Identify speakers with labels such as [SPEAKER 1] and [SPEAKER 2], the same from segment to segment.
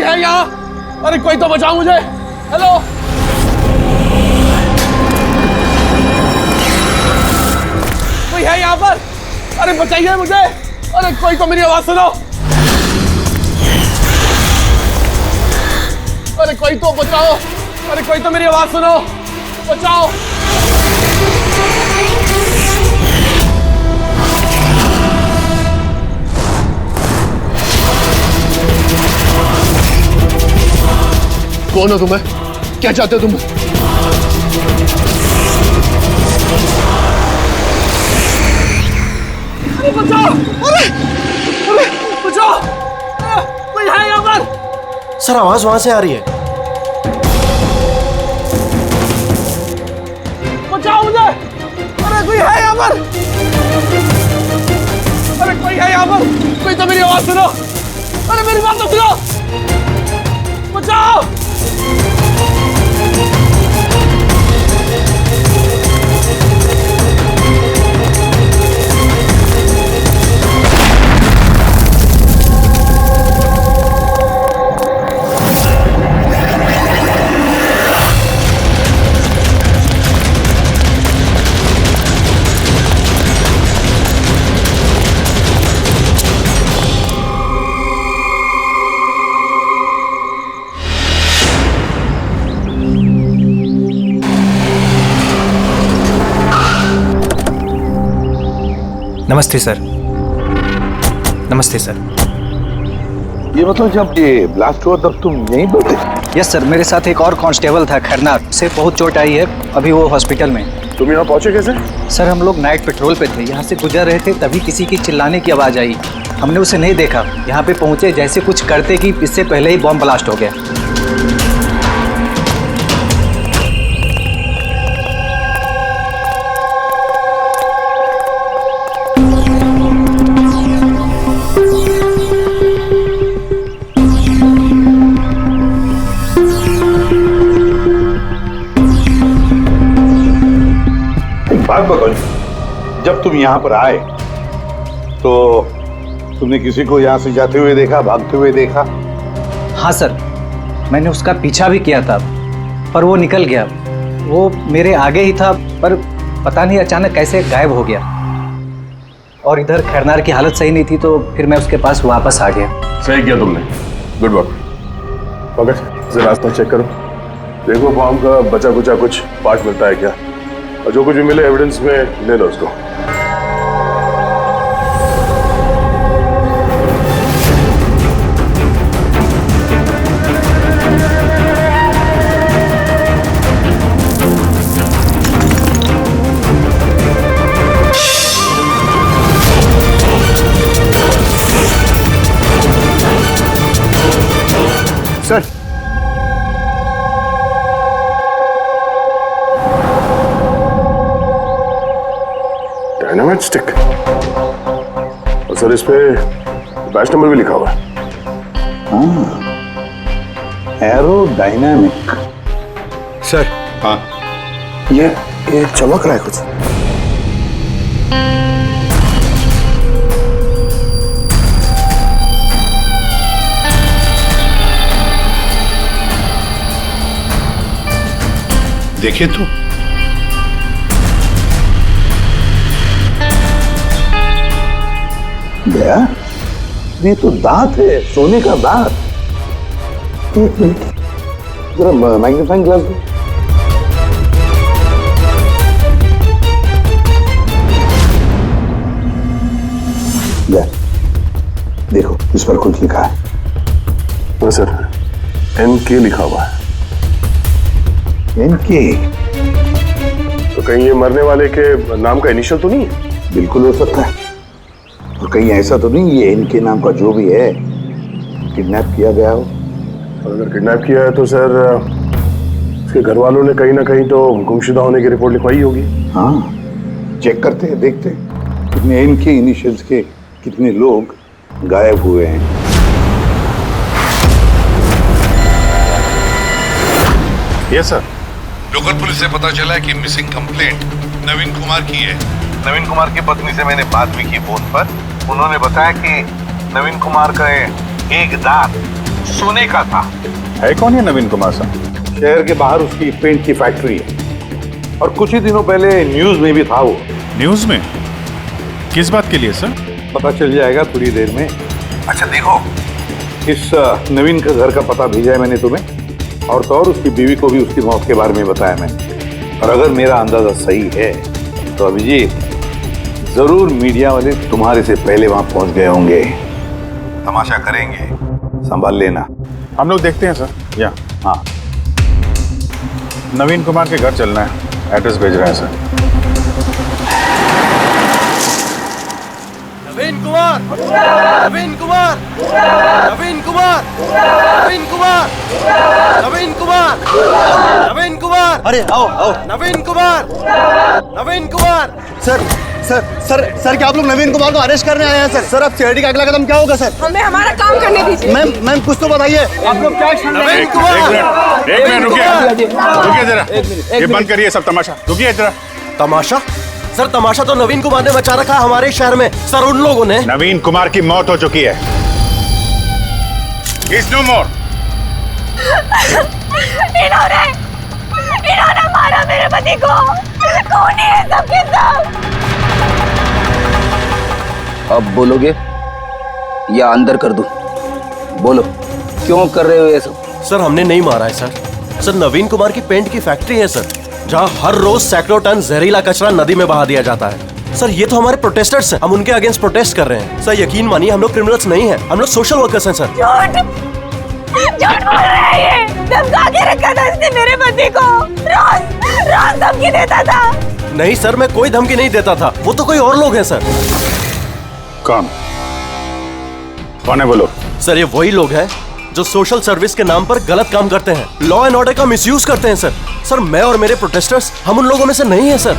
[SPEAKER 1] है यहाँ? अरे कोई तो बचाओ मुझे। हेलो, कोई है यहाँ पर? अरे बचाइए मुझे। अरे कोई तो मेरी आवाज सुनो। अरे कोई तो बचाओ। अरे कोई तो मेरी आवाज सुनो, बचाओ। कौन हो तुम्हें? क्या चाहते हो तुम? अरे बचाओ! अरे बचाओ! कोई है यहाँ पर?
[SPEAKER 2] सर आवाज वहां से आ रही है।
[SPEAKER 1] बचाओ मुझे! अरे कोई है यहाँ पर? अरे कोई है यहाँ पर? कोई तो मेरी आवाज सुनो। अरे मेरी बात तो सुनो। बचाओ!
[SPEAKER 3] नमस्ते सर। नमस्ते सर।
[SPEAKER 4] ये मतलब जब ये ब्लास्ट हुआ तब तुम यहीं पर थे?
[SPEAKER 3] यस सर, मेरे साथ एक और कांस्टेबल था खरनार, उसे बहुत चोट आई है, अभी वो हॉस्पिटल में।
[SPEAKER 4] तुम यहाँ पहुंचे कैसे?
[SPEAKER 3] सर हम लोग नाइट पेट्रोल पे थे, यहाँ से गुजर रहे थे तभी किसी की चिल्लाने की आवाज़ आई। हमने उसे नहीं देखा, यहाँ पे पहुँचे जैसे कुछ करते कि इससे पहले ही बॉम्ब ब्लास्ट हो गया।
[SPEAKER 4] बात बताओ, जब तुम यहाँ पर आए तो तुमने किसी को यहाँ से जाते हुए देखा, भागते हुए देखा?
[SPEAKER 3] हाँ सर, मैंने उसका पीछा भी किया था पर वो निकल गया। वो मेरे आगे ही था पर पता नहीं अचानक कैसे गायब हो गया। और इधर खैरनार की हालत सही नहीं थी तो फिर मैं उसके पास वापस आ गया।
[SPEAKER 5] सही किया तुमने, गुड वर्क। पंकज जरा रास्ता चेक करो, देखो बॉम्ब का बचा कुचा कुछ पार्ट मिलता है क्या, और जो कुछ भी मिले एविडेंस में ले लो उसको।
[SPEAKER 4] सर,
[SPEAKER 5] डायनामाइट स्टिक, और सर इस पे बैच नंबर भी लिखा हुआ है।
[SPEAKER 4] हाँ, एरो डायनामिक।
[SPEAKER 2] सर
[SPEAKER 4] हाँ,
[SPEAKER 2] ये चमक रहा है कुछ।
[SPEAKER 4] देखिए तो। गया? ये तो दांत है, सोने का दांत। एक मिनट, जरा मैग्नीफाइंग ग्लास दो। देखो इस पर कुछ लिखा है।
[SPEAKER 5] हाँ सर, NK लिखा हुआ है।
[SPEAKER 4] NK?
[SPEAKER 5] तो कहीं ये मरने वाले के नाम का इनिशियल तो नहीं है?
[SPEAKER 4] बिल्कुल हो सकता है, और कहीं ऐसा तो नहीं ये NK नाम का जो भी है किडनैप किया गया हो।
[SPEAKER 5] और अगर किडनैप किया है तो सर उसके घर वालों ने कहीं ना कहीं तो गुमशुदा होने की रिपोर्ट लिखवाई होगी।
[SPEAKER 4] हाँ, चेक करते हैं, देखते हैं कितने NK इनिशियल्स के कितने लोग गायब हुए हैं।
[SPEAKER 5] Yes sir.
[SPEAKER 6] लोकल पुलिस से पता चला कि मिसिंग कंप्लेंट नवीन कुमार की है।
[SPEAKER 7] नवीन कुमार की पत्नी से मैंने बात भी की फोन पर। उन्होंने बताया कि नवीन कुमार का एक दांत सोने का था।
[SPEAKER 5] है कौन है नवीन कुमार साहब?
[SPEAKER 4] शहर के बाहर उसकी पेंट की फैक्ट्री है और कुछ ही दिनों पहले न्यूज में भी था वो।
[SPEAKER 5] न्यूज में? किस बात के लिए सर?
[SPEAKER 4] पता चल जाएगा थोड़ी देर में।
[SPEAKER 7] अच्छा देखो,
[SPEAKER 4] इस नवीन का घर का पता भेजा है मैंने तुम्हें, और तो और उसकी बीवी को भी उसकी मौत के बारे में बताया मैंने। और अगर मेरा अंदाजा सही है तो अभिजीत जरूर मीडिया वाले तुम्हारे से पहले वहां पहुंच गए होंगे।
[SPEAKER 7] तमाशा करेंगे।
[SPEAKER 4] संभाल लेना।
[SPEAKER 5] हम लोग देखते हैं सर। या
[SPEAKER 4] हाँ,
[SPEAKER 5] नवीन कुमार के घर चलना है, एड्रेस भेज रहे हैं सर।
[SPEAKER 1] नवीन कुमार, नवीन कुमार, नवीन कुमार, नवीन कुमार, नवीन कुमार, नवीन कुमार।
[SPEAKER 2] अरे आओ आओ।
[SPEAKER 1] Naveen Kumar, Naveen Kumar.
[SPEAKER 2] Sir sir sir sir क्या आप लोग नवीन कुमार को अरेस्ट करने आए हैं सर? सर अब सीआईडी का अगला कदम क्या होगा सर?
[SPEAKER 8] हमें हमारा काम करने दीजिए।
[SPEAKER 2] मैम कुछ तो बताइए। आप लोग क्या
[SPEAKER 1] नवीन कुमार,
[SPEAKER 5] एक मिनट रुकिए जरा, ये बंद करिए सब तमाशा। रुकिए जरा।
[SPEAKER 2] तमाशा? सर तमाशा तो नवीन कुमार ने मचा रखा है हमारे शहर में सर। उन लोगों ने
[SPEAKER 5] नवीन कुमार की मौत हो चुकी है। He's no more।
[SPEAKER 8] इन्होंने मारा मेरे पति को। कौन है सबके सब?
[SPEAKER 9] अब बोलोगे या अंदर कर दूं? बोलो क्यों कर रहे हो ये सब?
[SPEAKER 2] सर हमने नहीं मारा है सर। सर नवीन कुमार की पेंट की फैक्ट्री है सर, जहाँ हर रोज सैकड़ों टन जहरीला कचरा नदी में बहा दिया जाता है। सर ये तो हमारे प्रोटेस्टर्स हैं, हम उनके अगेंस्ट प्रोटेस्ट कर रहे हैं। सर यकीन मानिए हम लोग क्रिमिनल्स नहीं हैं, हम लोग सोशल वर्कर्स हैं सर।
[SPEAKER 8] झूठ बोल रहा है ये। धमका के रखा था इसने मेरे पति को। रोज धमकी देता था।
[SPEAKER 2] नहीं सर मैं कोई धमकी नहीं देता था, वो तो कोई और लोग हैं सर।
[SPEAKER 5] कौन है बोलो?
[SPEAKER 2] सर ये वही लोग हैं जो सोशल सर्विस के नाम पर गलत काम करते हैं, लॉ एंड ऑर्डर का मिसयूज करते हैं सर। सर मैं और मेरे प्रोटेस्टर्स हम उन लोगों में से नहीं है सर।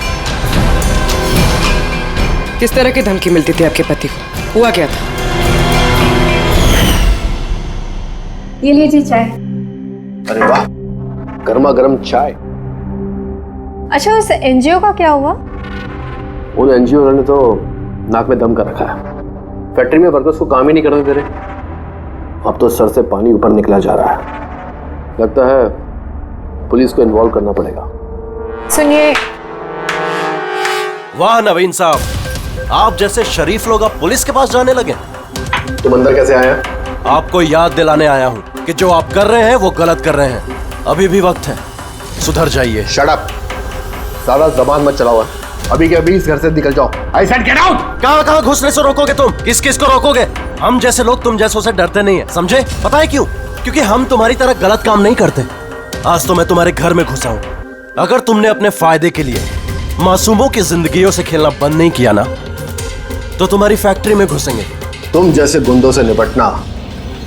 [SPEAKER 10] किस तरह की धमकी मिलती थी आपके पति को? हुआ क्या था?
[SPEAKER 8] ये लीजिए चाय।
[SPEAKER 2] अरे वाह, गर्मा गर्म चाय।
[SPEAKER 8] अच्छा उस एनजीओ का क्या हुआ?
[SPEAKER 11] उन एनजीओ ने तो नाक में दम कर रखा है। फैक्ट्री में वर्कर्स को काम ही नहीं करने दे रहे। अब तो सर से पानी ऊपर निकला जा रहा है। लगता है पुलिस को इन्वॉल्व करना पड़ेगा।
[SPEAKER 8] सुनिए।
[SPEAKER 2] वाह नवीन साहब, आप जैसे शरीफ लोग अब पुलिस के पास जाने लगे।
[SPEAKER 11] तुम अंदर कैसे आया?
[SPEAKER 2] आपको याद दिलाने आया हूँ कि जो आप कर रहे हैं वो गलत कर रहे हैं। अभी भी वक्त है, सुधर जाइए।
[SPEAKER 11] शट अप, ज्यादा जबान मत चलाओ। अभी के अभी इस घर से निकल जाओ। I said get out.
[SPEAKER 2] कहाँ घुसने से रोकोगे तुम? किस किस को रोकोगे? हम जैसे लोग तुम जैसों से डरते नहीं है, समझे? पता है क्यों? क्योंकि हम तुम्हारी तरह गलत काम नहीं करते। आज तो मैं तुम्हारे घर में घुसा हूँ। अगर तुमने अपने फायदे के लिए मासूमों की जिंदगियों से खेलना बंद नहीं किया ना, तो तुम्हारी फैक्ट्री में घुसेंगे।
[SPEAKER 11] तुम जैसे गुंडों से निपटना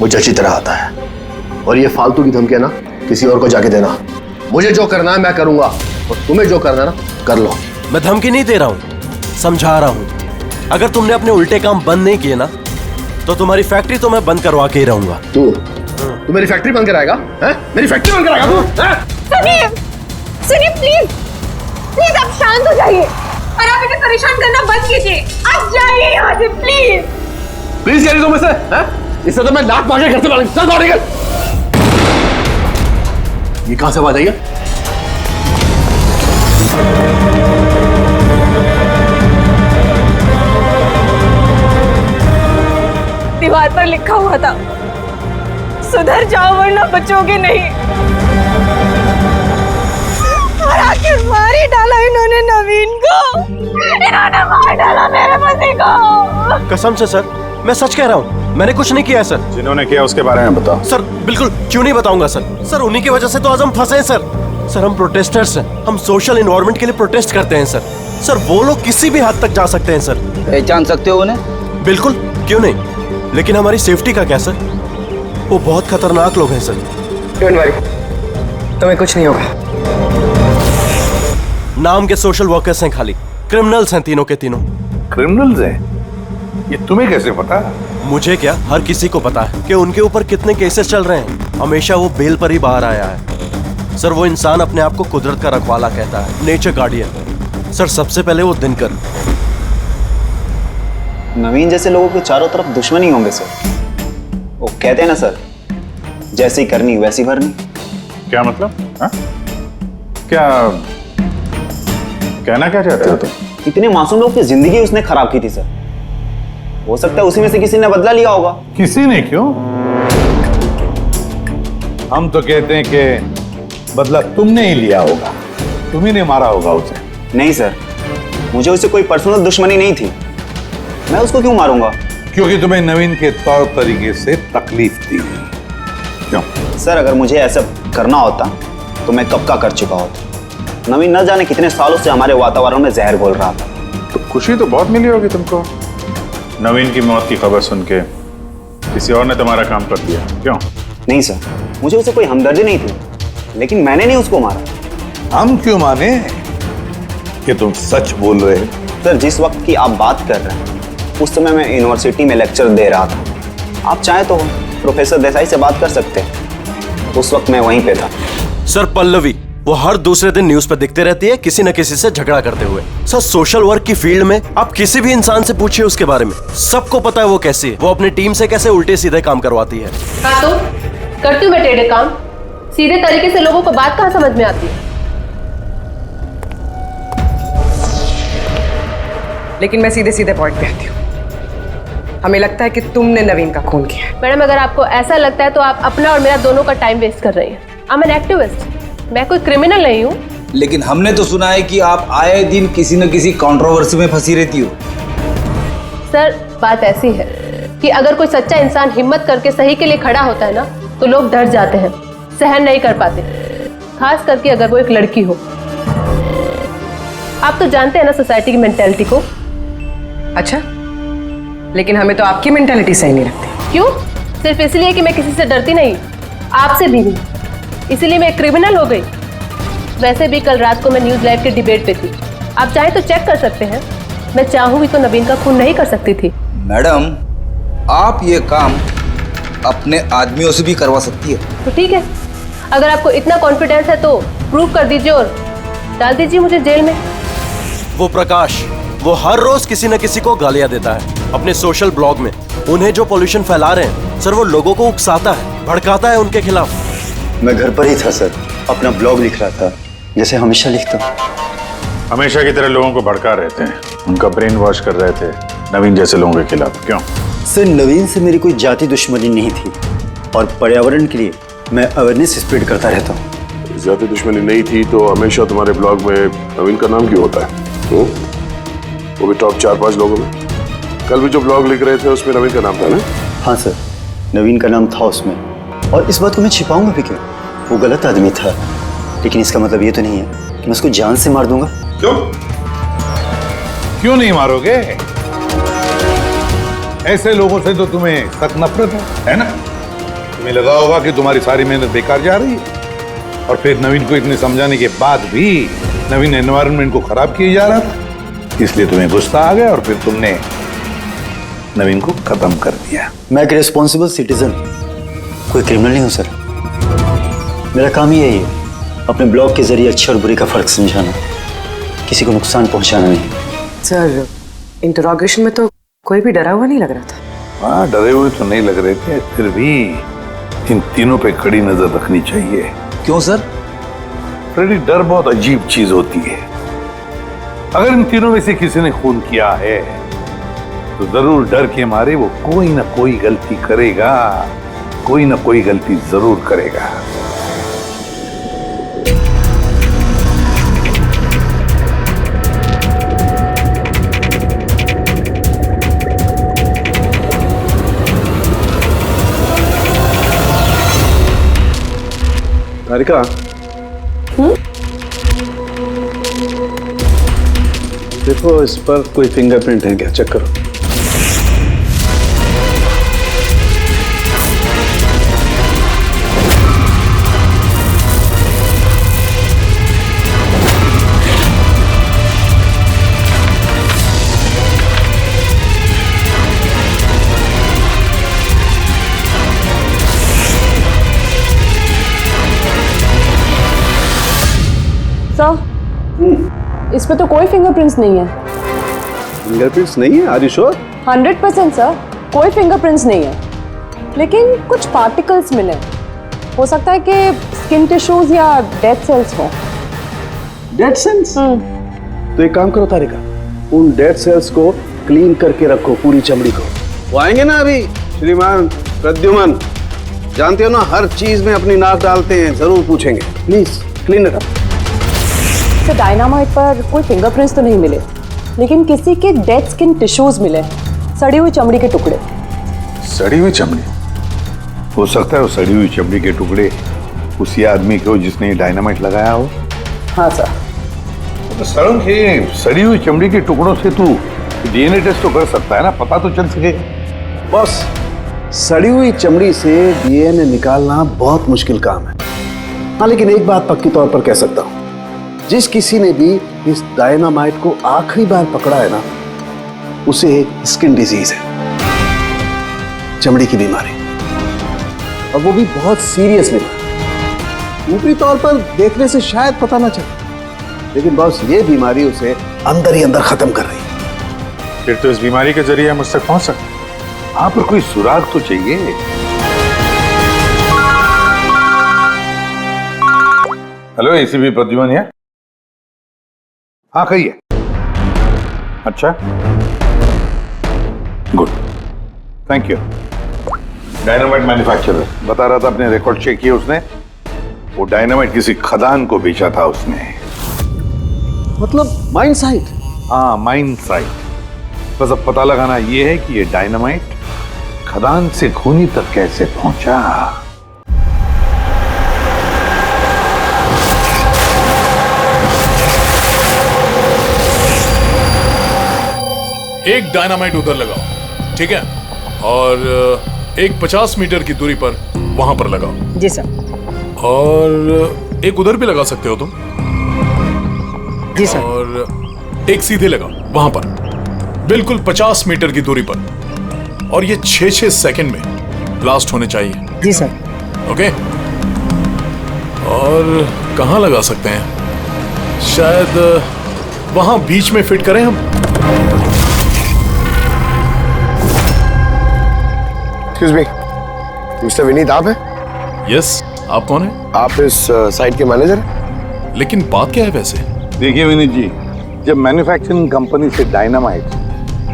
[SPEAKER 11] मुझे अच्छी तरह आता है, और ये फालतू की धमकियां ना किसी और को जाके देना। मुझे जो करना है मैं करूंगा, और तुम्हें जो करना है ना कर लो।
[SPEAKER 2] मैं धमकी नहीं दे रहा हूँ, समझा रहा हूँ। अगर तुमने अपने उल्टे काम बंद नहीं किए ना, तो तुम्हारी फैक्ट्री तो मैं बंद करवा के ही रहूंगा।
[SPEAKER 11] तू मेरी फैक्ट्री बंद कराएगा? मेरी फैक्ट्री बंद कराएगा तू?
[SPEAKER 8] सुनिए, सुनिए प्लीज आप शांत हो जाइए और आप इन्हें परेशान करना बंद कीजिए। आप जाइए यहाँ से प्लीज।
[SPEAKER 11] प्लीज कह रही तुम इसे? इससे तो मैं लात मार के घर से बाहर चल दौड़ निकल। ये कहां से आवाज आई है?
[SPEAKER 8] दीवार पर लिखा हुआ था, सुधर जाओ वरना बचोगे नहीं। और आखिर मार ही डाला इन्होंने नवीन को। इन्होंने मार डाला मेरे पति को।
[SPEAKER 2] कसम से सर, मैं सच कह रहा हूँ, मैंने कुछ नहीं किया है सर।
[SPEAKER 5] जिन्होंने किया उसके बारे में बताओ।
[SPEAKER 2] सर बिल्कुल क्यों नहीं बताऊंगा सर। सर उन्हीं की वजह से तो आज हम फंसे हैं सर। सर हम प्रोटेस्टर्स हैं, हम सोशल एनवायरनमेंट के लिए प्रोटेस्ट करते हैं सर। सर वो लोग किसी भी हद तक जा सकते हैं सर।
[SPEAKER 9] पहचान सकते हो उन्हें?
[SPEAKER 2] बिल्कुल, क्यों नहीं। लेकिन हमारी सेफ्टी का क्या सर? वो बहुत खतरनाक लोग हैं सर।
[SPEAKER 10] डोंट वरी, तुम्हें कुछ नहीं होगा।
[SPEAKER 2] नाम के सोशल वर्कर्स हैं खाली, क्रिमिनल्स हैं तीनों के तीनों।
[SPEAKER 4] क्रिमिनल्स हैं? ये तुम्हें कैसे पता?
[SPEAKER 2] मुझे क्या, हर किसी को पता है कि उनके ऊपर कितने केसेस चल रहे हैं। हमेशा वो बेल पर ही बाहर आया है सर। वो इंसान अपने आप को कुदरत का रखवाला कहता है, नेचर गार्डियन। सर सबसे पहले वो दिनकर।
[SPEAKER 12] नवीन जैसे लोगों के चारों तरफ दुश्मनी होंगे सर। वो कहते हैं ना सर,
[SPEAKER 9] जैसी करनी वैसी भरनी।
[SPEAKER 4] क्या मतलब? हा? क्या कहना क्या चाहते हो तुम?
[SPEAKER 9] इतने मासूम लोग की जिंदगी उसने खराब की थी सर। हो सकता है उसी में से किसी ने बदला लिया होगा।
[SPEAKER 4] किसी ने क्यों? हम तो कहते हैं कि बदला तुमने ही लिया होगा, तुम्ही ने मारा होगा उसे।
[SPEAKER 9] नहीं सर, मुझे उससे कोई पर्सनल दुश्मनी नहीं थी, मैं उसको क्यों मारूंगा?
[SPEAKER 4] क्योंकि तुम्हें नवीन के तौर तरीके से तकलीफ दी। क्यों?
[SPEAKER 9] सर अगर मुझे ऐसा करना होता तो मैं कब का कर चुका होता। नवीन न जाने कितने सालों से हमारे वातावरण में जहर घोल रहा था।
[SPEAKER 4] तो खुशी तो बहुत मिली होगी तुमको। नवीन की मौत की खबर सुन के किसी और ने तुम्हारा काम कर दिया, क्यों?
[SPEAKER 9] नहीं सर, मुझे उससे कोई हमदर्दी नहीं थी, लेकिन मैंने नहीं उसको मारा।
[SPEAKER 4] हम क्यों माने कि तुम सच बोल रहे हो?
[SPEAKER 9] सर जिस वक्त की आप बात कर रहे हैं उस समय मैं यूनिवर्सिटी में लेक्चर दे रहा था। आप चाहे तो प्रोफेसर देसाई से बात कर सकते हैं, उस वक्त मैं वहीं पे था।
[SPEAKER 2] सर पल्लवी वो हर दूसरे दिन न्यूज पे दिखते रहती है किसी न किसी से झगड़ा करते हुए। सर सोशल वर्क की फील्ड में आप किसी भी इंसान से पूछिए उसके बारे में, सबको पता है वो कैसी है, वो अपनी टीम से कैसे उल्टे सीधे काम करवाती है।
[SPEAKER 8] हाँ तो करती हूँ मैं टेढ़े काम, सीधे तरीके से लोगों को बात कहाँ समझ में आती है।
[SPEAKER 10] लेकिन मैं सीधे सीधे पॉइंट पे आती हूँ। हमें लगता है कि तुमने नवीन का खून किया है।
[SPEAKER 8] मैडम अगर आपको ऐसा लगता है तो आप अपना और मेरा दोनों का टाइम वेस्ट कर रही हैं। आई एम एन एक्टिविस्ट, मैं कोई क्रिमिनल नहीं हूँ।
[SPEAKER 9] लेकिन हमने तो सुना है कि आप आए दिन किसी न किसी कंट्रोवर्सी में फंसी रहती हो।
[SPEAKER 8] सर बात ऐसी है कि अगर कोई सच्चा इंसान हिम्मत करके सही के लिए खड़ा होता है ना तो लोग डर जाते हैं, सहन नहीं कर पाते, खास करके अगर वो एक लड़की हो। आप तो जानते हैं ना सोसाइटी की मेंटेलिटी को।
[SPEAKER 10] अच्छा, लेकिन हमें तो आपकी मेंटालिटी सही नहीं लगती।
[SPEAKER 8] क्यों? सिर्फ इसलिए कि मैं किसी से डरती नहीं, आपसे भी नहीं, इसीलिए मैं क्रिमिनल हो गई। वैसे भी कल रात को मैं न्यूज लाइव के डिबेट पे थी, आप चाहे तो चेक कर सकते हैं। मैं चाहूंगी तो नवीन का खून नहीं कर सकती थी।
[SPEAKER 9] मैडम आप ये काम अपने आदमियों से भी करवा सकती है।
[SPEAKER 8] तो ठीक है, अगर आपको इतना कॉन्फिडेंस है तो प्रूव कर दीजिए और डाल दीजिए मुझे जेल में।
[SPEAKER 2] वो प्रकाश वो हर रोज किसी न किसी को गालियां देता है अपने सोशल ब्लॉग में। उन्हें जो पोल्यूशन फैला रहे हैं सर वो लोगों को उकसाता है, भड़काता है उनके खिलाफ।
[SPEAKER 9] मैं घर पर ही था सर, अपना ब्लॉग लिख रहा था जैसे हमेशा लिखता हूँ।
[SPEAKER 4] हमेशा की तरह लोगों को भड़का रहते हैं, उनका ब्रेन वॉश कर रहे थे नवीन जैसे लोगों के खिलाफ। क्यों?
[SPEAKER 9] सर नवीन से मेरी कोई जाति दुश्मनी नहीं थी और पर्यावरण के लिए मैं अवेयरनेस स्प्रेड करता रहता हूँ।
[SPEAKER 5] जाति दुश्मनी नहीं थी तो हमेशा तुम्हारे ब्लॉग में नवीन का नाम क्यों होता है? वो भी टॉप 4-5 लोगों में। कल भी जो ब्लॉग लिख रहे थे उसमें नवीन का नाम था ना?
[SPEAKER 9] हाँ सर, नवीन का नाम था उसमें, और इस बात को मैं छिपाऊंगा भी क्यों? वो गलत आदमी था, लेकिन इसका मतलब ये तो नहीं है कि मैं उसको जान से मार दूंगा।
[SPEAKER 4] क्यों? क्यों नहीं मारोगे? ऐसे लोगों से तो तुम्हें सख्त नफरत है ना? तुम्हें लगा होगा कि तुम्हारी सारी मेहनत बेकार जा रही है, और फिर नवीन को इतने समझाने के बाद भी नवीन एनवायरनमेंट को खराब किए जा रहा था, इसलिए तुम्हें गुस्सा आ गया और फिर तुमने नवीन को खत्म कर दिया।
[SPEAKER 9] मैं एक रिस्पॉन्सिबल सिटीजन, कोई क्रिमिनल नहीं हूँ सर। मेरा काम ही यही है, अपने ब्लॉग के जरिए अच्छे और बुरे का फर्क समझाना, किसी को नुकसान पहुंचाना नहीं।
[SPEAKER 10] सर इंटरोगेशन में तो कोई भी डरा हुआ नहीं लग रहा था।
[SPEAKER 4] हाँ डरे हुए तो नहीं लग रहे थे, फिर भी इन तीनों पे कड़ी नजर रखनी चाहिए।
[SPEAKER 9] क्यों सर?
[SPEAKER 4] फ्रेडी डर बहुत अजीब चीज होती है। अगर इन तीनों में से किसी ने खून किया है तो जरूर डर के मारे वो कोई ना कोई गलती करेगा, कोई ना कोई गलती जरूर करेगा।
[SPEAKER 5] तारिका, देखो इस पर कोई फिंगरप्रिंट है क्या, चेक करो।
[SPEAKER 8] इस पे तो कोई फिंगरप्रिंट्स नहीं है।
[SPEAKER 5] फिंगरप्रिंट्स नहीं है? Are you sure?
[SPEAKER 8] 100% सर, कोई फिंगरप्रिंट्स नहीं है, लेकिन कुछ पार्टिकल्स मिले
[SPEAKER 10] हो सकता है कि स्किन टिश्यूज या डेड सेल्स हो।
[SPEAKER 11] Dead cells? तो एक काम करो तारिका, उन डेड सेल्स को क्लीन करके रखो, पूरी चमड़ी को। वो आएंगे ना अभी श्रीमान प्रद्युमन, जानते हो ना हर चीज में अपनी नाक डालते हैं, जरूर पूछेंगे। Please clean it up.
[SPEAKER 10] तो डायनामाइट पर कोई फिंगरप्रिंट्स तो नहीं मिले, लेकिन किसी के डेड स्किन टिश्यूज मिले, सड़ी हुई चमड़ी के टुकड़े।
[SPEAKER 4] सड़ी हुई चमड़ी? हो सकता है वो सड़ी हुई चमड़ी के टुकड़े उसी आदमी को जिसने ये डायनामाइट लगाया हो।
[SPEAKER 10] हाँ सर।
[SPEAKER 4] तो सड़क है, सड़ी हुई चमड़ी के टुकड़ों से तू डीएनए टेस्ट तो कर सकता है ना, पता तो चल सकेगा।
[SPEAKER 11] बस सड़ी हुई चमड़ी से डीएनए निकालना बहुत मुश्किल काम है। हाँ, लेकिन एक बात पक्की तौर पर कह सकता हूँ, जिस किसी ने भी इस डायनामाइट को आखिरी बार पकड़ा है ना, उसे स्किन डिजीज है, चमड़ी की बीमारी, और वो भी बहुत सीरियस बीमारी। ऊपरी तौर पर देखने से शायद पता ना चले, लेकिन बॉस ये बीमारी उसे अंदर ही अंदर खत्म कर रही है।
[SPEAKER 4] फिर तो इस बीमारी के जरिए हम उस तक पहुंच सकते हैं। हाँ, पर कोई सुराग तो चाहिए। हेलो, एसीपी प्रद्युमन है? हाँ, कहिए। अच्छा, good, thank you. Dynamite manufacturer बता रहा था, अपने रिकॉर्ड चेक किए उसने, वो डायनामाइट किसी खदान को बेचा था उसने।
[SPEAKER 11] मतलब माइन साइट?
[SPEAKER 4] हाँ, माइन साइट। बस अब पता लगाना ये है कि ये डायनामाइट खदान से खूनी तक कैसे पहुंचा।
[SPEAKER 6] एक डायनामाइट उधर लगाओ, ठीक है, और एक 50 मीटर की दूरी पर वहां पर लगाओ।
[SPEAKER 10] जी सर।
[SPEAKER 6] और एक उधर भी लगा सकते हो तुम।
[SPEAKER 10] जी सर।
[SPEAKER 6] और एक सीधे लगाओ वहां पर, बिल्कुल 50 मीटर की दूरी पर, और ये 6-6 सेकंड में ब्लास्ट होने चाहिए।
[SPEAKER 10] जी सर।
[SPEAKER 6] ओके। और कहाँ लगा सकते हैं? शायद वहां बीच में फिट करें हम।
[SPEAKER 5] एक्सक्यूज मी, मिस्टर विनीत आप हैं?
[SPEAKER 6] यस, आप कौन हैं?
[SPEAKER 5] आप इस साइट के मैनेजर हैं?
[SPEAKER 6] लेकिन बात क्या है वैसे?
[SPEAKER 4] देखिए विनीत जी, जब मैन्युफैक्चरिंग कंपनी से डायनामाइट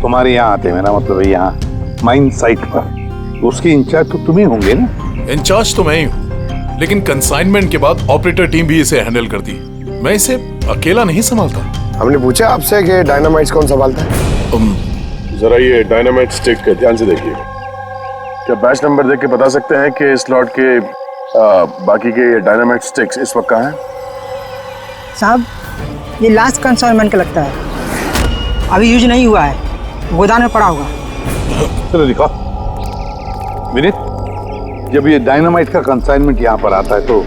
[SPEAKER 4] तुम्हारे यहाँ आते हैं, मेरा मतलब है यहाँ माइन साइट पर, उसके इंचार्ज तो तुम ही होंगे ना?
[SPEAKER 6] इंचार्ज तो मैं ही हूँ, लेकिन कंसाइनमेंट के बाद ऑपरेटर टीम भी इसे हैंडल करती है। मैं इसे अकेला नहीं संभालता।
[SPEAKER 5] हमने पूछा आपसे कि डायनामाइट्स कौन संभालता है? जरा ये डायनामाइट स्टिक ध्यान से देखिए। क्या बैच नंबर देख के बता सकते हैं कि इस लॉट के बाकी के डायनामाइट स्टिक्स इस वक्त कहाँ हैं?
[SPEAKER 12] साहब, ये लास्ट कंसाइनमेंट का लगता है, अभी यूज नहीं हुआ है, गोदाम में पड़ा होगा।
[SPEAKER 4] चलो दिखाओ। विनीत, जब ये डायनामाइट का कंसाइनमेंट यहाँ पर आता है तो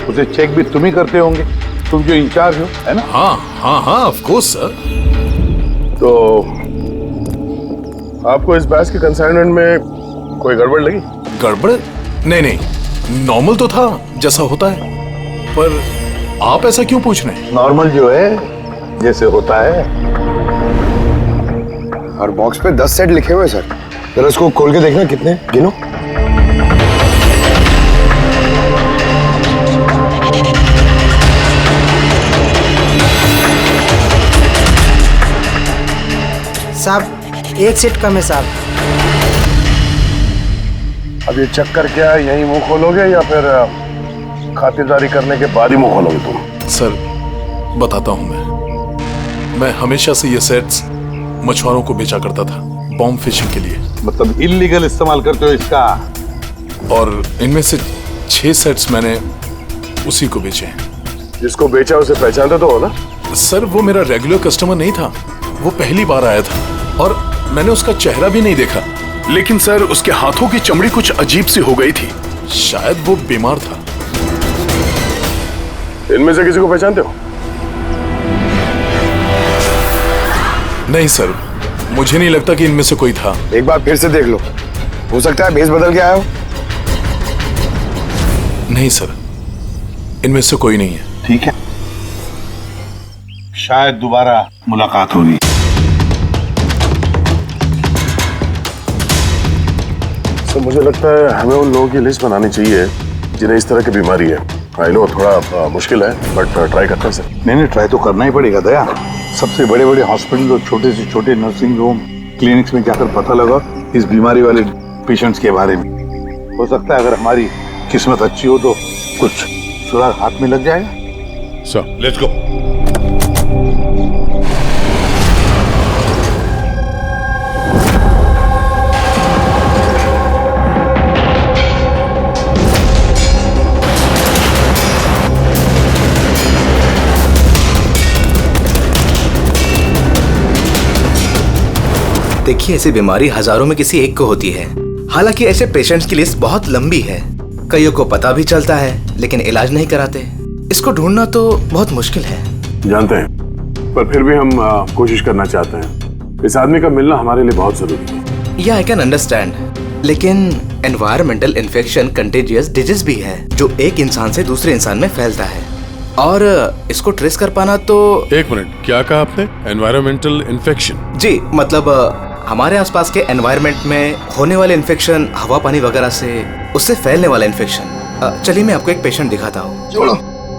[SPEAKER 4] उसे चेक भी तुम ही करते होंगे, तुम जो इंचार्ज हो, है ना?
[SPEAKER 6] हाँ हाँ हाँ, ऑफ कोर्स सर।
[SPEAKER 5] तो आपको इस बैच के कंसाइनमेंट में कोई गड़बड़ लगी?
[SPEAKER 6] गड़बड़? नहीं नहीं, नॉर्मल तो था जैसा होता है, पर आप ऐसा क्यों पूछ रहे हैं?
[SPEAKER 4] नॉर्मल जो है जैसे होता है।
[SPEAKER 5] और बॉक्स पे 10 सेट लिखे हुए सर, जरा इसको खोल के देखना कितने, गिनो।
[SPEAKER 12] साहब, एक सेट कम है साहब।
[SPEAKER 5] अब ये चक्कर क्या है, यही मुंह खोलोगे या फिर खातिरदारी करने के बाद ही मुंह खोलोगे तुम?
[SPEAKER 6] सर बताता हूं, मैं हमेशा से ये सेट्स मछुआरों को बेचा करता था, बॉम्ब फिशिंग के लिए।
[SPEAKER 4] मतलब इल्लीगल इस्तेमाल करते हो इसका?
[SPEAKER 6] और इनमें से 6 सेट्स मैंने उसी को बेचे हैं।
[SPEAKER 5] जिसको बेचा उसे पहचानते तो हो ना?
[SPEAKER 6] सर वो मेरा रेगुलर कस्टमर नहीं था, वो पहली बार आया था और मैंने उसका चेहरा भी नहीं देखा।
[SPEAKER 5] लेकिन सर उसके हाथों की चमड़ी कुछ अजीब सी हो गई थी।
[SPEAKER 6] शायद वो बीमार था।
[SPEAKER 5] इनमें से किसी को पहचानते हो?
[SPEAKER 6] नहीं सर, मुझे नहीं लगता कि इनमें से कोई था।
[SPEAKER 5] एक बार फिर से देख लो, हो सकता है भेस बदल के आया हो।
[SPEAKER 6] नहीं सर, इनमें से कोई नहीं है।
[SPEAKER 4] ठीक है, शायद दोबारा मुलाकात होगी।
[SPEAKER 5] सर मुझे लगता है हमें उन लोगों की लिस्ट बनानी चाहिए जिन्हें इस तरह की बीमारी है। आई नो थोड़ा मुश्किल है, बट ट्राई करते हैं सर।
[SPEAKER 4] नहीं, ट्राई तो करना ही पड़ेगा दया। सबसे बड़े बड़े हॉस्पिटल और छोटे से छोटे नर्सिंग होम, क्लिनिक्स में जाकर पता लगा इस बीमारी वाले पेशेंट्स के बारे में। हो सकता है अगर हमारी किस्मत अच्छी हो तो कुछ सुराग हाथ में लग जाएगा।
[SPEAKER 5] Sir let's go.
[SPEAKER 13] देखिए, ऐसी बीमारी हजारों में किसी एक को होती है। हालांकि ऐसे पेशेंट्स की लिस्ट बहुत लंबी है। कईयों को पता भी चलता है लेकिन इलाज नहीं कराते। इसको ढूंढना तो बहुत मुश्किल है।
[SPEAKER 5] जानते हैं, पर फिर भी हम कोशिश करना चाहते हैं। इस आदमी का मिलना हमारे लिए बहुत जरूरी है।
[SPEAKER 13] या आई कैन अंडरस्टैंड, लेकिन एनवायरमेंटल इन्फेक्शन कंटेजियस डिजीज भी है जो एक इंसान से दूसरे इंसान में फैलता है, और इसको ट्रेस कर पाना तो।
[SPEAKER 5] एक मिनट, क्या कहा आपने? Environmental infection?
[SPEAKER 13] जी, मतलब हमारे आसपास के एनवायरनमेंट में होने वाले इन्फेक्शन, हवा पानी वगैरह से, उससे फैलने वाला इन्फेक्शन। चलिए मैं आपको एक पेशेंट दिखाता हूँ।
[SPEAKER 1] छोड़ो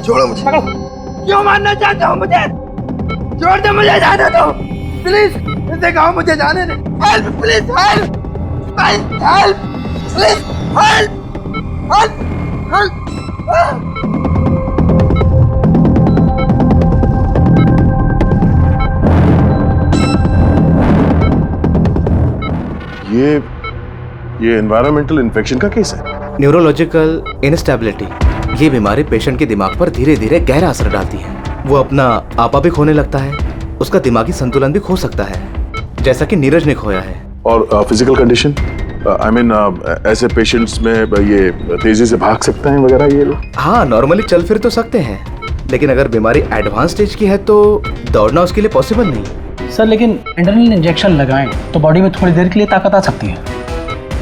[SPEAKER 1] छोड़ो मुझे। क्यों मारना चाहता हूँ मुझे? छोड़ दे मुझे, जाने दो प्लीज। इसे कहो मुझे जाने दे। Help please, help help please, help help help.
[SPEAKER 5] ये एनवायरमेंटल इन्फेक्शन का केस है।
[SPEAKER 13] न्यूरोलॉजिकल इनस्टेबिलिटी, ये बीमारी पेशेंट के दिमाग पर धीरे धीरे गहरा असर डालती है। वो अपना आपा भी खोने लगता है, उसका दिमागी संतुलन भी खो सकता है, जैसा कि नीरज ने खोया है।
[SPEAKER 5] और फिजिकल कंडीशन, आई मीन ऐसे पेशेंट्स में ये तेजी से भाग सकते हैं वगैरह ये लोग?
[SPEAKER 13] हाँ, नॉर्मली चल फिर तो सकते हैं, लेकिन अगर बीमारी एडवांस स्टेज की है तो दौड़ना उसके लिए पॉसिबल नहीं।
[SPEAKER 14] सर लेकिन एड्रेनलिन इंजेक्शन लगाएं तो बॉडी में थोड़ी देर के लिए ताकत आ सकती है।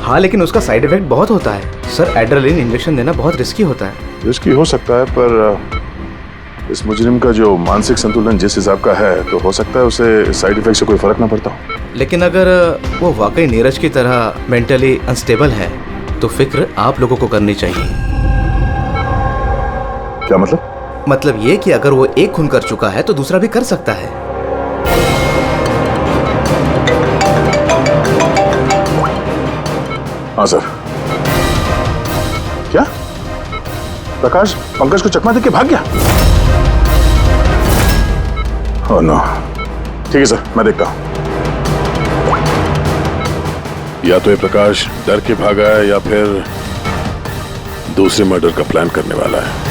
[SPEAKER 13] हाँ, लेकिन उसका साइड इफेक्ट बहुत होता है सर। एड्रेनलिन इंजेक्शन देना बहुत रिस्की होता है।
[SPEAKER 5] रिस्की हो सकता है, पर इस मुजरिम का जो मानसिक संतुलन जिस हिसाब का है, तो हो सकता है उसे साइड इफेक्ट से कोई फर्क ना पड़ता हो।
[SPEAKER 13] लेकिन अगर वो वाकई नीरज की तरह मेंटली अनस्टेबल है तो फिक्र आप लोगों को करनी चाहिए।
[SPEAKER 5] क्या मतलब?
[SPEAKER 13] मतलब ये कि अगर वो एक खून कर चुका है तो दूसरा भी कर सकता है।
[SPEAKER 5] हाँ सर। क्या प्रकाश पंकज को चकमा देके भाग गया? Oh no. ठीक है सर, मैं देखता हूं। या तो ये प्रकाश डर के भागा है या फिर दूसरे मर्डर का प्लान करने वाला है।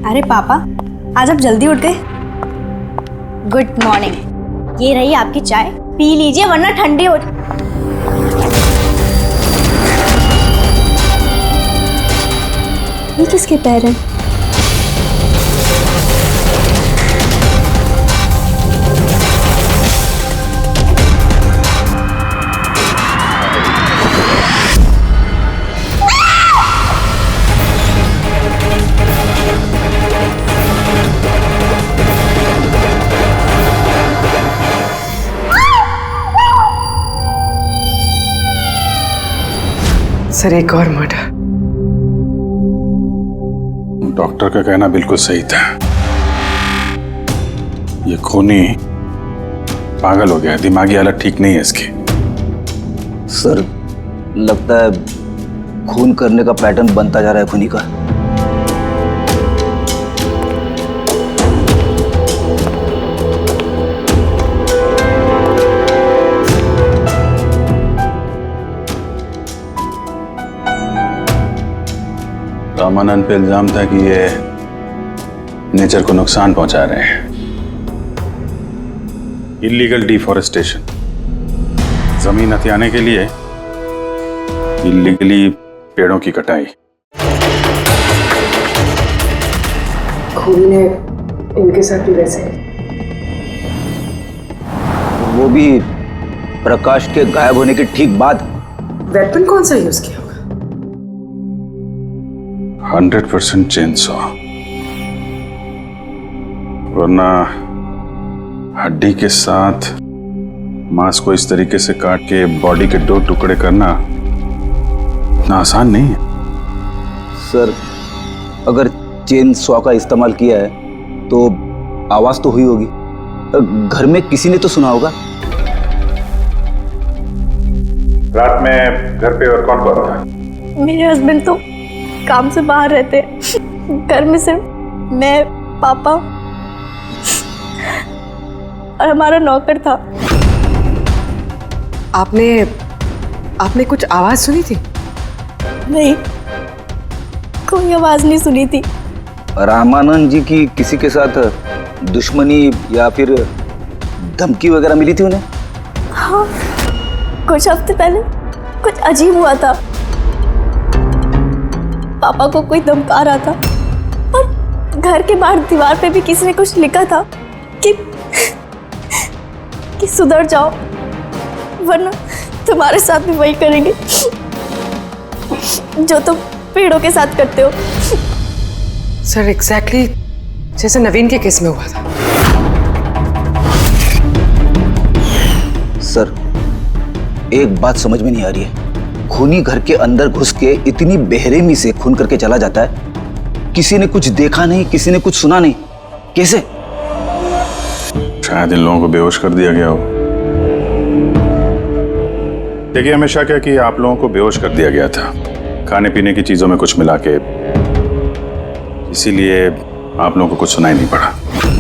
[SPEAKER 15] अरे पापा, आज आप जल्दी उठ गए। Good morning. ये रही आपकी चाय, पी लीजिए वरना ठंडी हो। ये किसके पैर हैं?
[SPEAKER 12] सर एक और मर्डर।
[SPEAKER 4] डॉक्टर का कहना बिल्कुल सही था। ये खूनी पागल हो गया, दिमागी हालत ठीक नहीं है इसकी।
[SPEAKER 9] सर लगता है खून करने का पैटर्न बनता जा रहा है खूनी का।
[SPEAKER 4] रामानंद पे इल्जाम था कि ये नेचर को नुकसान पहुंचा रहे हैं। इलीगल डिफॉरेस्टेशन, जमीन हथियाने के लिए इलीगली पेड़ों की कटाई।
[SPEAKER 10] खूनी ने इनके साथ भी वैसे
[SPEAKER 9] वो भी प्रकाश के गायब होने के ठीक बाद।
[SPEAKER 10] वेपन कौन सा यूज किया होगा?
[SPEAKER 4] 100% चेनसॉ, वरना हड्डी के साथ मांस को इस तरीके से काट के बॉडी के 2 टुकड़े करना इतना आसान नहीं है।
[SPEAKER 9] सर, अगर चेन सॉ का इस्तेमाल किया है तो आवाज तो हुई होगी, घर में किसी ने तो सुना होगा।
[SPEAKER 4] रात में घर पे और कौन कौन था?
[SPEAKER 15] मेरे हस्बैंड तो काम से बाहर रहते हैं। घर में सिर्फ मैं, पापा और हमारा नौकर था।
[SPEAKER 10] आपने कुछ आवाज सुनी थी?
[SPEAKER 15] नहीं, कोई आवाज नहीं सुनी थी।
[SPEAKER 9] रामानंद जी की किसी के साथ दुश्मनी या फिर धमकी वगैरह मिली थी उन्हें?
[SPEAKER 15] हाँ, कुछ हफ्ते पहले कुछ अजीब हुआ था। पापा को कोई धमका रहा था और घर के बाहर दीवार पे भी किसी ने कुछ लिखा था कि सुधर जाओ वरना तुम्हारे साथ भी वही करेंगे जो तुम पेड़ों के साथ करते हो।
[SPEAKER 10] सर, एग्जैक्टली जैसे नवीन के केस में हुआ था।
[SPEAKER 9] सर, एक बात समझ में नहीं आ रही है। खूनी घर के अंदर घुस के इतनी बेरहमी से खून करके चला जाता है, किसी ने कुछ देखा नहीं, किसी ने कुछ सुना नहीं, कैसे?
[SPEAKER 4] शायद इन लोगों को बेहोश कर दिया गया हो। देखिए, हमेशा क्या कि आप लोगों को बेहोश कर दिया गया था, खाने पीने की चीजों में कुछ मिला के, इसीलिए आप लोगों को कुछ सुनाई नहीं पड़ा।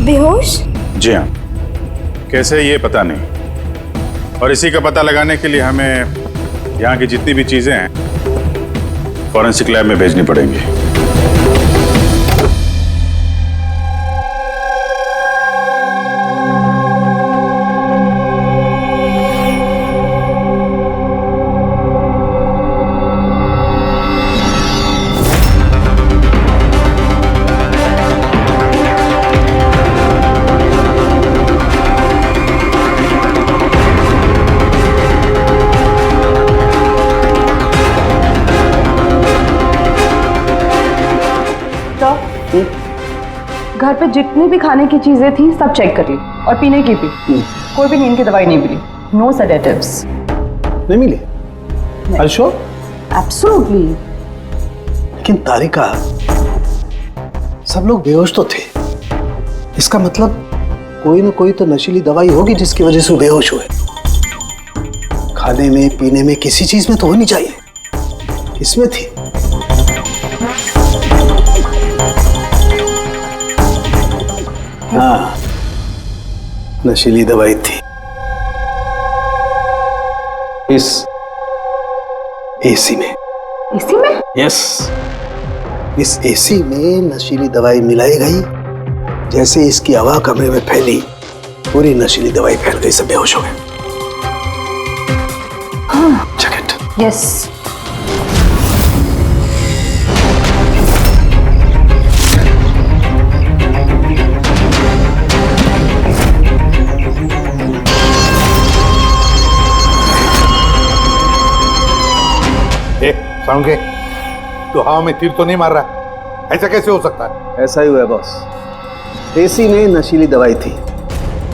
[SPEAKER 15] बेहोश?
[SPEAKER 4] जी हाँ, कैसे ये पता नहीं, और इसी का पता लगाने के लिए हमें यहाँ की जितनी भी चीजें हैं फॉरेंसिक लैब में भेजनी पड़ेंगी।
[SPEAKER 10] घर पे जितनी भी खाने की चीजें थी सब चेक कर ली और पीने की भी। कोई भी नींद की दवाई नहीं मिली। No sedatives.
[SPEAKER 16] नहीं मिली? Are you sure?
[SPEAKER 10] एब्सोल्युटली।
[SPEAKER 16] लेकिन तारिका, सब लोग बेहोश तो थे, इसका मतलब कोई ना कोई तो नशीली दवाई होगी जिसकी वजह से वो बेहोश हुए। खाने में पीने में किसी चीज में तो होनी चाहिए, इसमें थी। हाँ, नशीली दवाई थी। इस एसी में।
[SPEAKER 10] एसी में?
[SPEAKER 16] यस, इस एसी में नशीली दवाई मिलाई गई। जैसे इसकी हवा कमरे में फैली, पूरी नशीली दवाई फैल गई, सब बेहोश हो गए।
[SPEAKER 10] हाँ।
[SPEAKER 16] Check it.
[SPEAKER 10] यस।
[SPEAKER 4] साउंड के, तो हवा में तीर तो नहीं मार रहा? ऐसा कैसे हो सकता है?
[SPEAKER 16] ऐसा ही हुआ है बॉस। एसी में नशीली दवाई थी।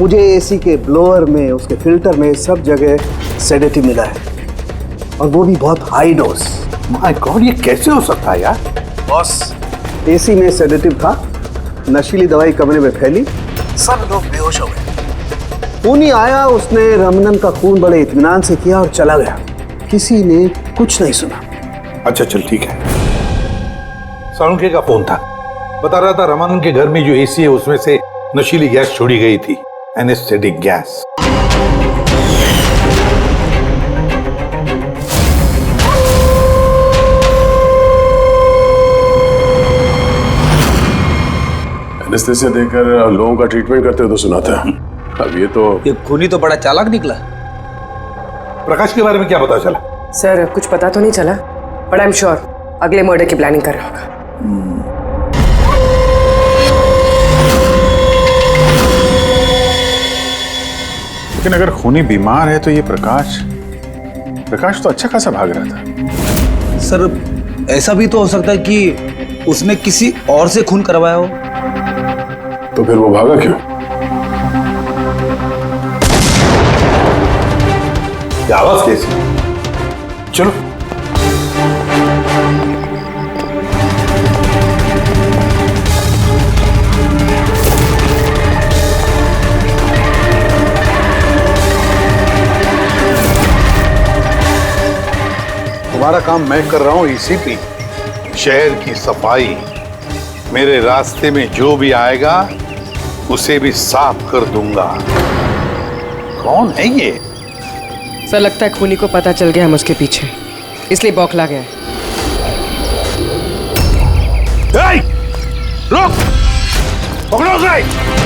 [SPEAKER 16] मुझे एसी के ब्लोअर में, उसके फिल्टर में, सब जगह सेडेटिव मिला है, और वो भी बहुत हाई डोज।
[SPEAKER 4] माय गॉड, ये कैसे हो सकता है यार?
[SPEAKER 16] बॉस, एसी में सेडेटिव था, नशीली दवाई कमरे में फैली, सब लोग बेहोश हो गए। खूनी आया, उसने रमनन का खून बड़े इत्मीनान से किया और चला गया। किसी ने कुछ नहीं सुना।
[SPEAKER 4] अच्छा चल ठीक है। साळुंखे का फोन था, बता रहा था रमानंद के घर में जो एसी है उसमें से नशीली गैस छोड़ी गई थी, एनेस्थेटिक गैस।
[SPEAKER 5] एनेस्थेसिया देकर लोगों का ट्रीटमेंट करते हो तो सुना था। अब ये खूनी
[SPEAKER 9] तो बड़ा चालाक निकला।
[SPEAKER 4] प्रकाश के बारे में क्या पता चला?
[SPEAKER 17] सर कुछ पता तो नहीं चला, बट आई एम श्योर अगले मर्डर की प्लानिंग कर रहा होगा।
[SPEAKER 5] लेकिन अगर खूनी बीमार है तो ये प्रकाश तो अच्छा खासा भाग रहा था।
[SPEAKER 3] सर ऐसा भी तो हो सकता है कि उसने किसी और से खून करवाया हो।
[SPEAKER 5] तो फिर वो भागा क्यों?
[SPEAKER 4] ये आवाज कैसी?
[SPEAKER 5] चलो
[SPEAKER 4] तुम्हारा काम मैं कर रहा हूं ईसीपी, शहर की सफाई। मेरे रास्ते में जो भी आएगा उसे भी साफ कर दूंगा। कौन है ये?
[SPEAKER 17] सर लगता है खूनी को पता चल गया हम उसके पीछे, इसलिए बौखला गया।
[SPEAKER 4] रुक! पकड़ो उसे!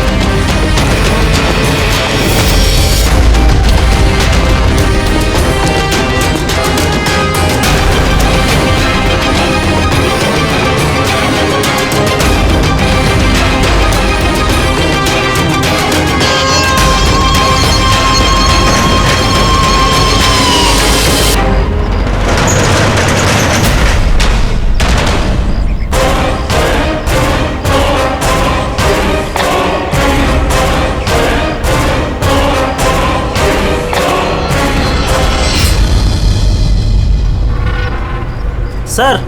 [SPEAKER 18] सर,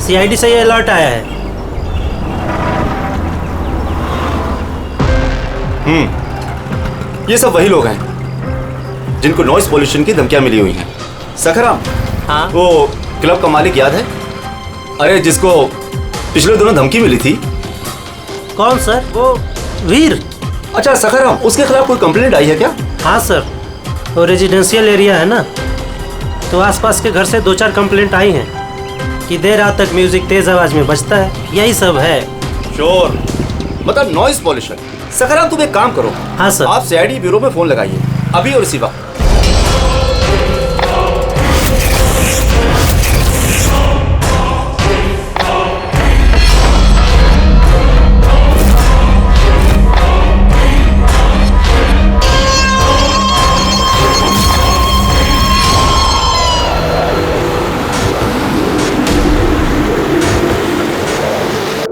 [SPEAKER 18] सीआईडी से ये अलर्ट आया है।
[SPEAKER 19] ये सब वही लोग हैं जिनको नॉइस पॉल्यूशन की धमकियां मिली हुई हैं। सखराम,
[SPEAKER 18] हाँ?
[SPEAKER 19] वो क्लब का मालिक याद है? अरे जिसको पिछले दिनों धमकी मिली थी।
[SPEAKER 18] कौन सर? वो वीर।
[SPEAKER 19] अच्छा सखराम, उसके खिलाफ कोई कंप्लेंट आई है क्या?
[SPEAKER 18] हाँ सर, वो रेजिडेंशियल एरिया है ना, तो आसपास के घर से 2-4 कंप्लेंट आई हैं कि देर रात तक म्यूजिक तेज आवाज में बजता है, यही सब है।
[SPEAKER 19] शोर मतलब नॉइस पॉल्यूशन। सखराम तुम एक काम करो।
[SPEAKER 18] हाँ सर।
[SPEAKER 19] आप सीआईडी ब्यूरो में फोन लगाइए अभी और इसी वक्त।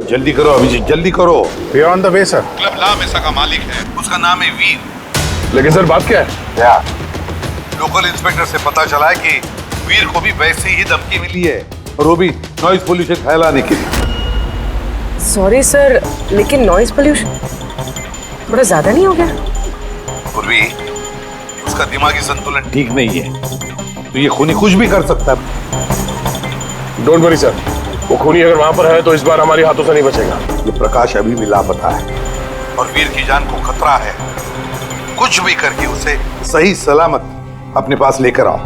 [SPEAKER 4] जल्दी करो अभिजीत, जल्दी करो।
[SPEAKER 5] We are on the way sir.
[SPEAKER 4] Club La Mesa का मालिक है, उसका नाम है वीर।
[SPEAKER 5] लेकिन सर बात क्या है?
[SPEAKER 4] क्या? लोकल इंस्पेक्टर से पता चला है कि वीर को भी वैसे ही धमकी मिली है, और वो भी नॉइज पोल्यूशन फैलाने के लिए।
[SPEAKER 17] सॉरी सर, लेकिन नॉइज पोल्यूशन बड़ा ज्यादा नहीं हो गया?
[SPEAKER 4] पूर्वी, उसका दिमागी संतुलन ठीक नहीं है, तो ये खूनी कुछ भी कर सकता है।
[SPEAKER 5] डोंट वरी सर, वो खूनी अगर वहां पर है तो इस बार हमारे हाथों से नहीं बचेगा।
[SPEAKER 4] ये प्रकाश अभी भी लापता है और वीर की जान को खतरा है। कुछ भी करके उसे सही सलामत अपने पास लेकर आओ।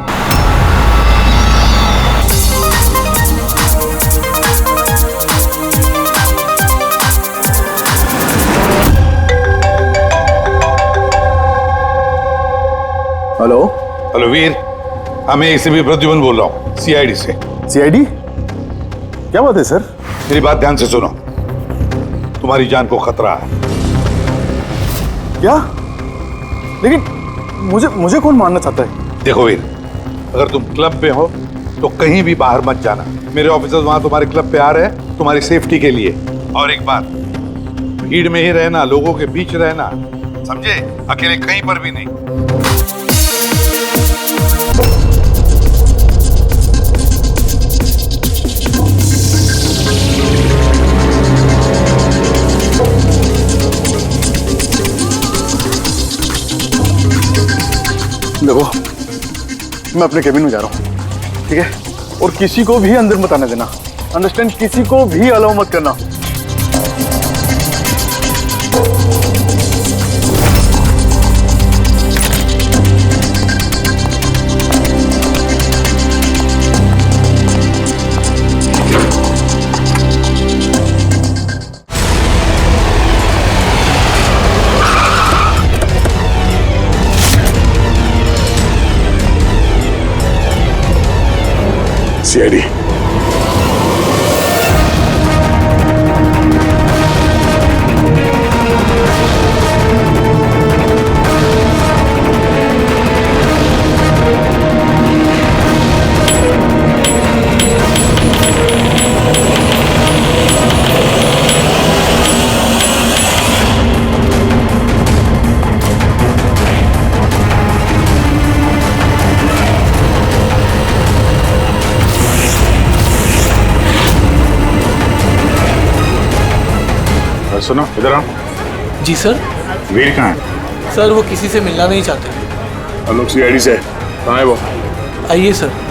[SPEAKER 5] हेलो
[SPEAKER 4] हेलो वीर, मैं एसीपी प्रद्युमन बोल रहा हूँ, सीआईडी से।
[SPEAKER 5] सीआईडी? क्या बात है सर?
[SPEAKER 4] मेरी बात ध्यान से सुनो, तुम्हारी जान को खतरा है।
[SPEAKER 5] क्या? लेकिन मुझे कौन मारना चाहता है?
[SPEAKER 4] देखो वीर, अगर तुम क्लब पे हो तो कहीं भी बाहर मत जाना। मेरे ऑफिसर्स वहां तुम्हारे क्लब पे आ रहे हैं तुम्हारी सेफ्टी के लिए। और एक बात, भीड़ में ही रहना, लोगों के बीच रहना, समझे? अकेले कहीं पर भी नहीं।
[SPEAKER 5] देखो, मैं अपने केबिन में जा रहा हूँ, ठीक है? और किसी को भी अंदर मत आने देना, अंडरस्टैंड? किसी को भी अलाउ मत करना। सीआईडी। सुनो इधर आओ।
[SPEAKER 14] जी सर।
[SPEAKER 5] वीर कहाँ है?
[SPEAKER 14] सर वो किसी से मिलना नहीं चाहते।
[SPEAKER 5] हम लोग सीआईडी से। कहाँ है वो?
[SPEAKER 14] आइए सर।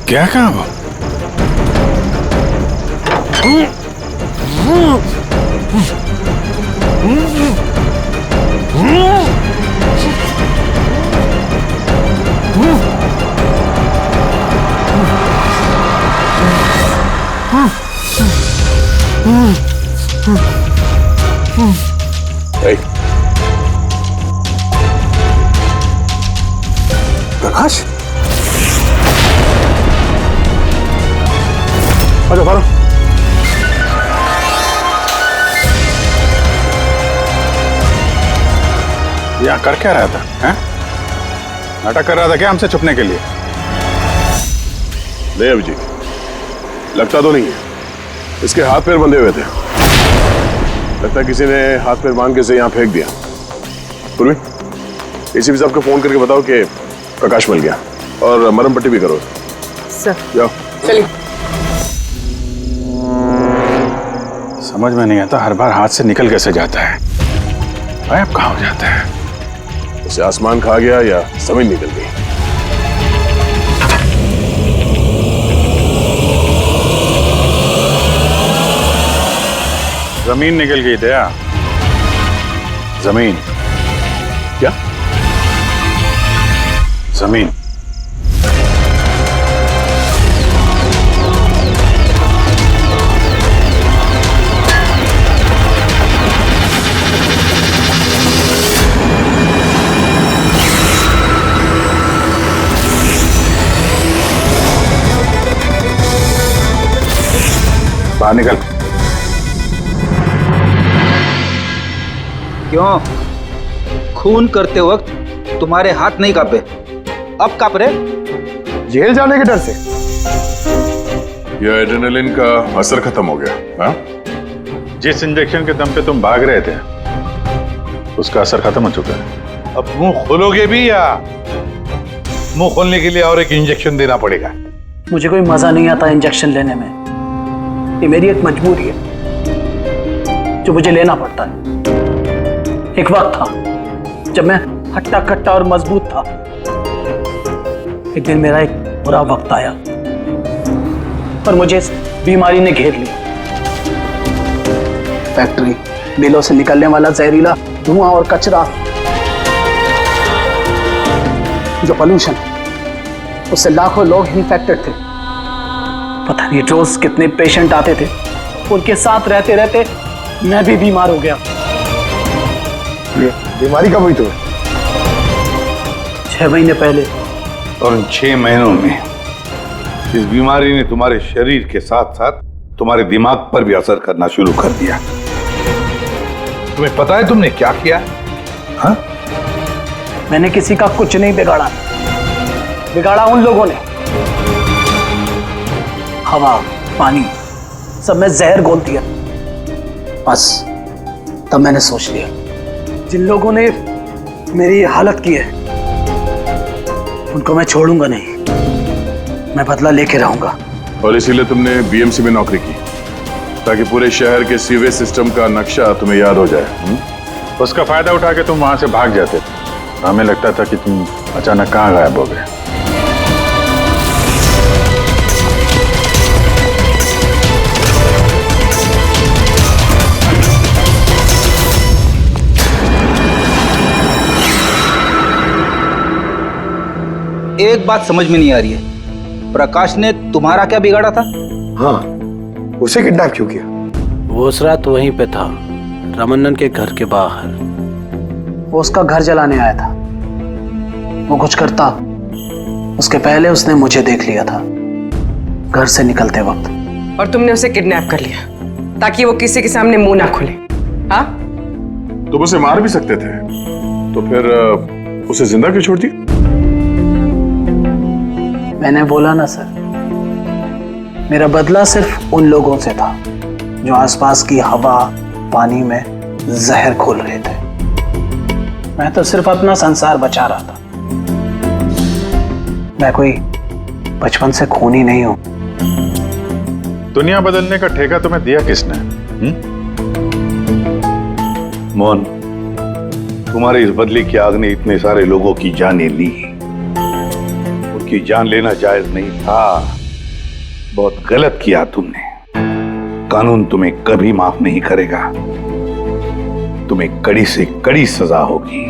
[SPEAKER 5] क्या कहा वो? प्रकाश, आजा बारो। यहाँ कर क्या रहा था? हैं? नाटक कर रहा था क्या हमसे छुपने के लिए?
[SPEAKER 6] नहीं अभिजीत, लगता तो नहीं है। इसके हाथ पैर बंधे हुए थे। लगता है किसी ने हाथ पैर बांध के इसे यहाँ फेंक दिया। पूर्वी, एसीपी साहब को फोन करके बताओ कि प्रकाश मिल गया और मरहम पट्टी भी करो।
[SPEAKER 10] सर।
[SPEAKER 6] जाओ।
[SPEAKER 10] चलिए।
[SPEAKER 5] समझ में नहीं आता, हर बार हाथ से निकल कैसे जाता है। गायब कहाँ हो जाता है?
[SPEAKER 6] उसे आसमान खा गया या जमीन निकल गई।
[SPEAKER 5] जमीन निकल गई दया। जमीन
[SPEAKER 6] क्या?
[SPEAKER 5] जमीन। बाहर निकल।
[SPEAKER 3] क्यों? खून करते वक्त तुम्हारे हाथ नहीं कांपे, अब कांप रहे?
[SPEAKER 5] जेल जाने के डर से? यह एड्रेनलिन का असर खत्म हो गया। हाँ? जिस इंजेक्शन के दम पे तुम भाग रहे थे उसका असर खत्म हो चुका है। अब मुंह खोलोगे भी या मुंह खोलने के लिए और एक इंजेक्शन देना पड़ेगा?
[SPEAKER 14] मुझे कोई मजा नहीं आता इंजेक्शन लेने में। ये मेरी एक मजबूरी है जो मुझे लेना पड़ता है। एक वक्त था जब मैं हट्टा कट्टा और मजबूत था। एक दिन मेरा एक बुरा वक्त आया पर मुझे इस बीमारी ने घेर लिया। फैक्ट्री, मिलों से निकलने वाला जहरीला धुआं और कचरा, जो पोल्यूशन, उससे लाखों लोग इन्फेक्टेड थे। पता नहीं रोज कितने पेशेंट आते थे। उनके साथ रहते रहते मैं भी बीमार हो गया।
[SPEAKER 5] ये बीमारी कब हुई तुम्हें?
[SPEAKER 14] 6 महीने पहले।
[SPEAKER 5] और उन 6 महीनों में इस बीमारी ने तुम्हारे शरीर के साथ साथ तुम्हारे दिमाग पर भी असर करना शुरू कर दिया। तुम्हें पता है तुमने क्या किया? हाँ?
[SPEAKER 14] मैंने किसी का कुछ नहीं बिगाड़ा। बिगाड़ा उन लोगों ने। हवा, पानी सब में जहर घोल दिया। बस तब मैंने सोच लिया, जिन लोगों ने मेरी ये हालत की है उनको मैं छोड़ूंगा नहीं, मैं बदला लेके रहूंगा।
[SPEAKER 6] और इसीलिए तुमने बीएमसी में नौकरी की, ताकि पूरे शहर के सीवेज सिस्टम का नक्शा तुम्हें याद हो जाए।
[SPEAKER 4] उसका फायदा उठा के तुम वहां से भाग जाते। हमें लगता था कि तुम अचानक कहाँ गायब हो गए।
[SPEAKER 3] एक बात समझ में नहीं आ रही है, प्रकाश ने तुम्हारा क्या बिगाड़ा था?
[SPEAKER 16] हाँ, उसे किडनैप क्यों किया?
[SPEAKER 14] वो उस रात वहीं पे था, रमन्नन के घर के बाहर। वो उसका घर जलाने आया था। वो कुछ करता उसके पहले उसने मुझे देख लिया था घर से निकलते वक्त।
[SPEAKER 17] और तुमने उसे किडनैप कर लिया ताकि वो किसी के सामने मुंह ना खोले। हाँ,
[SPEAKER 6] तुम उसे मार भी सकते थे, तो फिर उसे जिंदा क्यों छोड़ दिया?
[SPEAKER 14] मैंने बोला ना सर, मेरा बदला सिर्फ उन लोगों से था जो आसपास की हवा, पानी में जहर घोल रहे थे। मैं तो सिर्फ अपना संसार बचा रहा था। मैं कोई बचपन से खूनी नहीं हूं।
[SPEAKER 4] दुनिया बदलने का ठेका तुम्हें दिया किसने? मोहन, तुम्हारे इस बदले की आग ने इतने सारे लोगों की जानें ली। उनकी जान लेना जायज नहीं था। बहुत गलत किया तुमने। कानून तुम्हें कभी माफ नहीं करेगा। तुम्हें कड़ी से कड़ी सजा होगी।